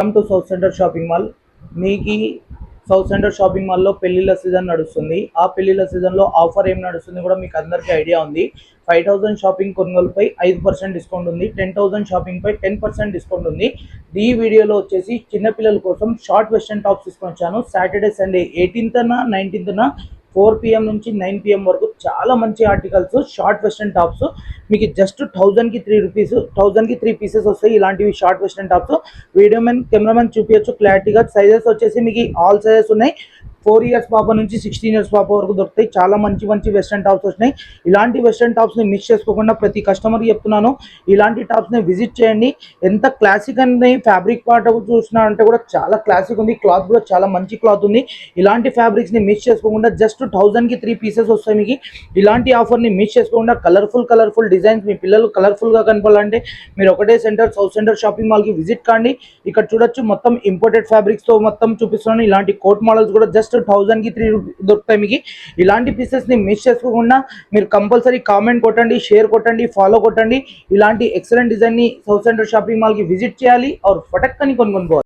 Welcome to south centre shopping mall. మీకు south centre shopping మాల్లో పెళ్లిళ్ళ సీజన్ నడుస్తుంది. ఆ పెళ్లిళ్ళ సీజన్లో ఆఫర్ ఏం నడుస్తుంది కూడా మీకు అందరికీ ఐడియా ఉంది. 5000 షాపింగ్ కొనుగోలుపై 5% డిస్కౌంట్ ఉంది. 10,000 షాపింగ్ పై 10% డిస్కౌంట్ ఉంది. ఈ వీడియోలో వచ్చేసి చిన్నపిల్లల కోసం షార్ట్ వెస్టర్న్ టాప్స్ తీసుకొని వచ్చాను. Saturday Sunday 18th 19th 4 PM నుంచి 9 PM వరకు చాలా మంచి ఆర్టికల్స్ షార్ట్ వెస్టర్న్ టాప్స్ మీకు జస్ట్ 1000కి 3 రూపీస్, 1000కి 3 పీసెస్ వస్తాయి. ఇలాంటివి short western tops video man cameraman చూపించచ్చు క్లారిటీగా. సైజెస్ వచ్చేసి మీకు ఆల్ సైజెస్ ఉన్నాయి. 4 ఇయర్స్ పాప నుంచి 16 ఇయర్స్ పాప వరకు దొరుకుతాయి. చాలా మంచి మంచి వెస్టర్న్ టాప్స్ వచ్చినాయి. ఇలాంటి వెస్టర్న్ టాప్స్ని మిస్ చేసుకోకుండా ప్రతి కస్టమర్కి చెప్తున్నాను, ఇలాంటి టాప్స్ని విజిట్ చేయండి. ఎంత క్లాసిక్ అని ఫ్యాబ్రిక్ పార్ట్ చూసినా అంటే కూడా చాలా క్లాసిక్ ఉంది. క్లాత్ కూడా చాలా మంచి క్లాత్ ఉంది. ఇలాంటి ఫ్యాబ్రిక్స్ని మిస్ చేసుకోకుండా జస్ట్ 1000కి 3 పీసెస్ వస్తాయి. మీకు ఇలాంటి ఆఫర్ని మిస్ చేసుకోకుండా కలర్ఫుల్ డిజైన్స్ మీ పిల్లలు కలర్ఫుల్గా కనపాలంటే మీరు ఒకటే సెంటర్ సౌత్ సెంటర్ షాపింగ్ మాల్కి విజిట్ కాండి. ఇక్కడ చూడొచ్చు మొత్తం ఇంపోర్టెడ్ ఫ్యాబ్రిక్స్తో మొత్తం చూపిస్తున్నాను. ఇలాంటి కోట్ మోడల్స్ కూడా జస్ట్ 1000కి 3 దొరుకుతాయి. మీకు ఇలాంటి పీసెస్ని మిస్ చేసుకోకుండా మీరు కంపల్సరీ కామెంట్ కొట్టండి, షేర్ కొట్టండి, ఫాలో కొట్టండి. ఇలాంటి ఎక్సలెంట్ డిజైన్ని సౌత్ సెంటర్ షాపింగ్ మాల్కి విజిట్ చేయాలి. और फटक కొనుక్కోవాలి.